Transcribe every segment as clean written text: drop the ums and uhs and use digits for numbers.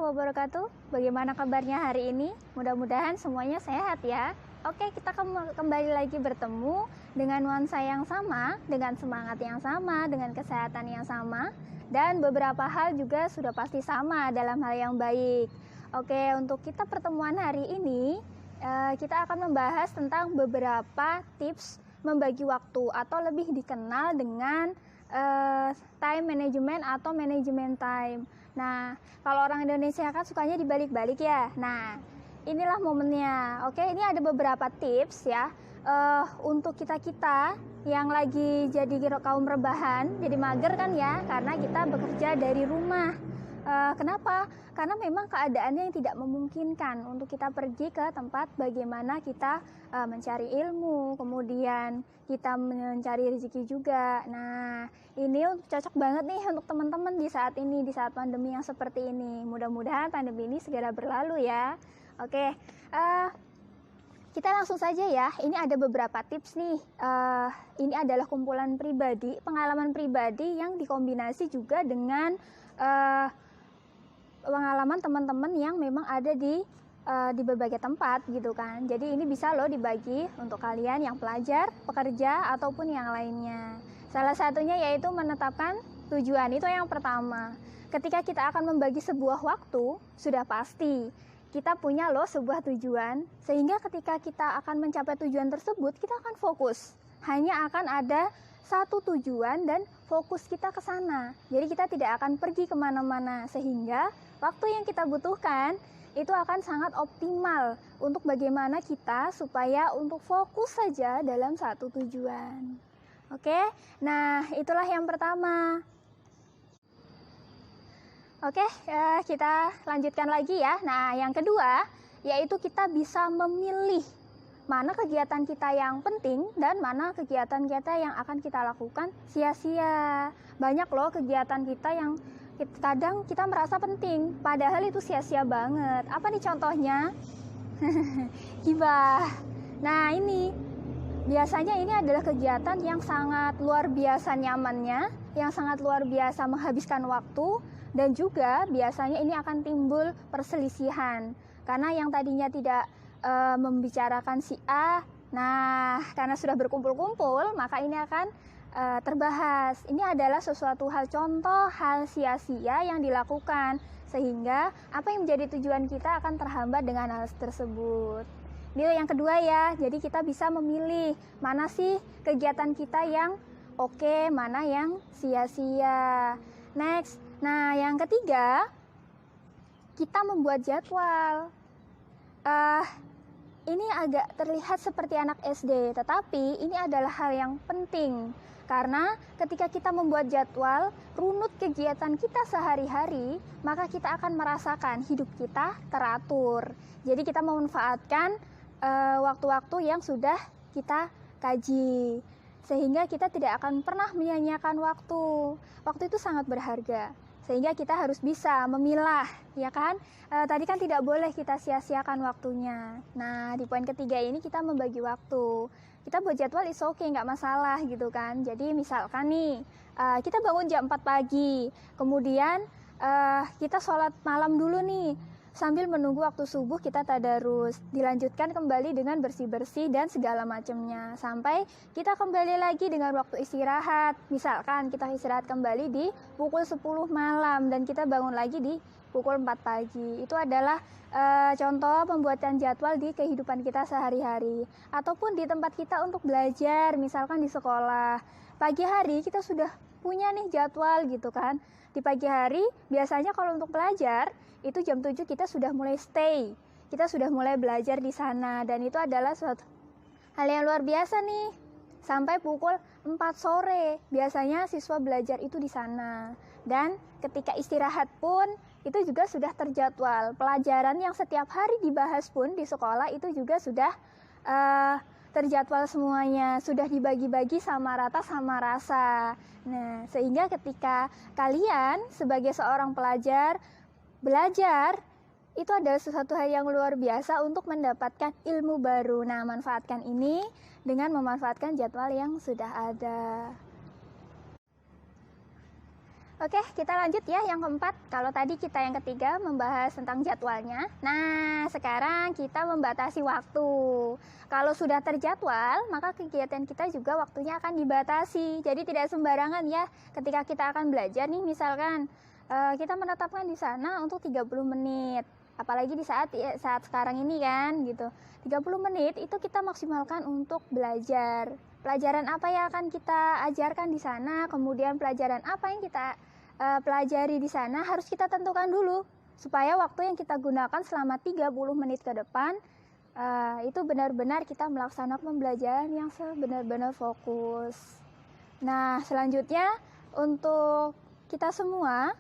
wabarakatuh. Bagaimana kabarnya hari ini? Mudah-mudahan semuanya sehat ya. Oke, kita kembali lagi bertemu dengan nuansa yang sama, dengan semangat yang sama, dengan kesehatan yang sama, dan beberapa hal juga sudah pasti sama dalam hal yang baik. Oke, untuk kita pertemuan hari ini, kita akan membahas tentang beberapa tips membagi waktu atau lebih dikenal dengan time management atau manajemen time. Nah, kalau orang Indonesia kan sukanya dibalik-balik ya. Nah, inilah momennya. Oke, ini ada beberapa tips ya untuk kita-kita yang lagi jadi kaum rebahan, jadi mager kan ya, karena kita bekerja dari rumah. Kenapa? Karena memang keadaannya yang tidak memungkinkan untuk kita pergi ke tempat bagaimana kita mencari ilmu, kemudian kita mencari rezeki juga. Nah, ini cocok banget nih untuk teman-teman di saat ini, di saat pandemi yang seperti ini. Mudah-mudahan pandemi ini segera berlalu ya. Oke, kita langsung saja ya. Ini ada beberapa tips nih. Ini adalah kumpulan pribadi, pengalaman pribadi yang dikombinasi juga dengan pengalaman teman-teman yang memang ada di berbagai tempat gitu kan. Jadi ini bisa loh dibagi untuk kalian yang pelajar, pekerja, ataupun yang lainnya. Salah satunya yaitu menetapkan tujuan. Itu yang pertama. Ketika kita akan membagi sebuah waktu, sudah pasti kita punya loh sebuah tujuan, sehingga ketika kita akan mencapai tujuan tersebut, kita akan fokus. Hanya akan ada satu tujuan dan fokus kita ke sana. Jadi kita tidak akan pergi kemana-mana, sehingga waktu yang kita butuhkan itu akan sangat optimal untuk bagaimana kita supaya untuk fokus saja dalam satu tujuan. Oke, nah itulah yang pertama. Oke, kita lanjutkan lagi ya. Nah, yang kedua yaitu kita bisa memilih mana kegiatan kita yang penting dan mana kegiatan kita yang akan kita lakukan sia-sia. Banyak loh kegiatan kita yang kadang kita merasa penting, padahal itu sia-sia banget. Apa nih contohnya? Gibah. Nah, ini biasanya ini adalah kegiatan yang sangat luar biasa nyamannya, yang sangat luar biasa menghabiskan waktu, dan juga biasanya ini akan timbul perselisihan. Karena yang tadinya tidak membicarakan si A, nah karena sudah berkumpul-kumpul, maka ini akan terbahas. Ini adalah sesuatu hal contoh, hal sia-sia yang dilakukan, sehingga apa yang menjadi tujuan kita akan terhambat dengan hal tersebut. Ini yang kedua ya, jadi kita bisa memilih mana sih kegiatan kita yang oke, mana yang sia-sia. Next, nah yang ketiga, kita membuat jadwal. Ini agak terlihat seperti anak SD, tetapi ini adalah hal yang penting. Karena ketika kita membuat jadwal, runut kegiatan kita sehari-hari, maka kita akan merasakan hidup kita teratur. Jadi kita memanfaatkan waktu-waktu yang sudah kita kaji. Sehingga kita tidak akan pernah menyia-nyiakan waktu. Waktu itu sangat berharga. Sehingga kita harus bisa memilah, ya kan? Tadi kan tidak boleh kita sia-siakan waktunya. Nah, di poin ketiga ini kita membagi waktu. Kita buat jadwal is okay, nggak masalah gitu kan. Jadi misalkan nih, kita bangun jam 4 pagi, kemudian kita sholat malam dulu nih, sambil menunggu waktu subuh kita tadarus, dilanjutkan kembali dengan bersih-bersih dan segala macamnya, sampai kita kembali lagi dengan waktu istirahat. Misalkan kita istirahat kembali di pukul 10 malam dan kita bangun lagi di pukul 4 pagi. Itu adalah contoh pembuatan jadwal di kehidupan kita sehari-hari, ataupun di tempat kita untuk belajar, misalkan di sekolah. Pagi hari kita sudah punya nih jadwal gitu kan. Di pagi hari biasanya kalau untuk belajar itu jam 7 kita sudah mulai stay, kita sudah mulai belajar di sana, dan itu adalah suatu hal yang luar biasa nih. Sampai pukul 4 sore biasanya siswa belajar itu di sana, dan ketika istirahat pun itu juga sudah terjadwal. Pelajaran yang setiap hari dibahas pun di sekolah itu juga sudah terjadwal semuanya, sudah dibagi-bagi sama rata sama rasa. Nah, sehingga ketika kalian sebagai seorang pelajar belajar, itu adalah sesuatu hal yang luar biasa untuk mendapatkan ilmu baru. Nah, manfaatkan ini dengan memanfaatkan jadwal yang sudah ada. Oke, kita lanjut ya yang keempat. Kalau tadi kita yang ketiga membahas tentang jadwalnya. Nah, sekarang kita membatasi waktu. Kalau sudah terjadwal, maka kegiatan kita juga waktunya akan dibatasi. Jadi tidak sembarangan ya ketika kita akan belajar nih, misalkan kita menetapkan di sana untuk 30 menit. Apalagi di saat sekarang ini kan gitu. 30 menit itu kita maksimalkan untuk belajar. Pelajaran apa yang akan kita ajarkan di sana, kemudian pelajaran apa yang kita pelajari di sana harus kita tentukan dulu supaya waktu yang kita gunakan selama 30 menit ke depan itu benar-benar kita melaksanakan pembelajaran yang benar-benar fokus. Nah, selanjutnya untuk kita semua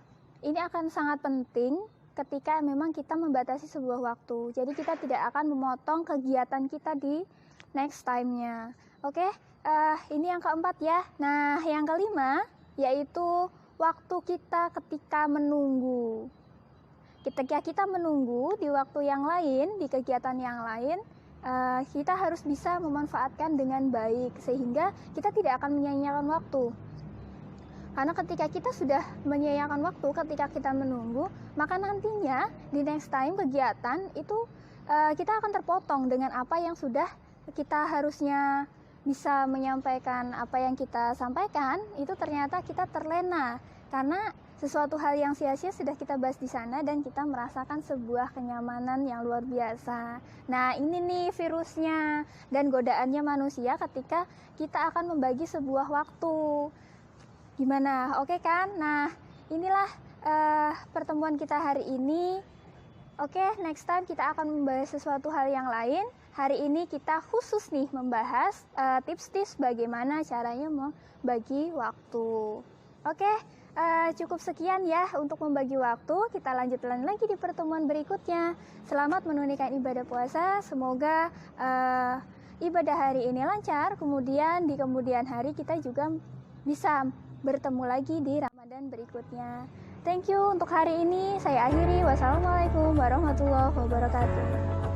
ini akan sangat penting ketika memang kita membatasi sebuah waktu. Jadi kita tidak akan memotong kegiatan kita di next time-nya. Oke, ini yang keempat ya. Nah, yang kelima yaitu waktu kita ketika menunggu. Ketika kita menunggu di waktu yang lain, di kegiatan yang lain, kita harus bisa memanfaatkan dengan baik sehingga kita tidak akan menyia-nyiakan waktu. Karena ketika kita sudah menyia-nyiakan waktu, ketika kita menunggu, maka nantinya di next time kegiatan itu kita akan terpotong dengan apa yang sudah kita harusnya bisa menyampaikan apa yang kita sampaikan, itu ternyata kita terlena karena sesuatu hal yang sia-sia sudah kita bahas di sana dan kita merasakan sebuah kenyamanan yang luar biasa. Nah, ini nih virusnya dan godaannya manusia ketika kita akan membagi sebuah waktu. Gimana? Oke kan? Nah, inilah pertemuan kita hari ini. Oke, next time kita akan membahas sesuatu hal yang lain. Hari ini kita khusus nih membahas tips-tips bagaimana caranya membagi waktu. Oke, cukup sekian ya untuk membagi waktu. Kita lanjutkan lagi di pertemuan berikutnya. Selamat menunaikan ibadah puasa. Semoga ibadah hari ini lancar. Kemudian di kemudian hari kita juga bisa bertemu lagi di Ramadan berikutnya. Thank you untuk hari ini. Saya akhiri. Wassalamualaikum warahmatullahi wabarakatuh.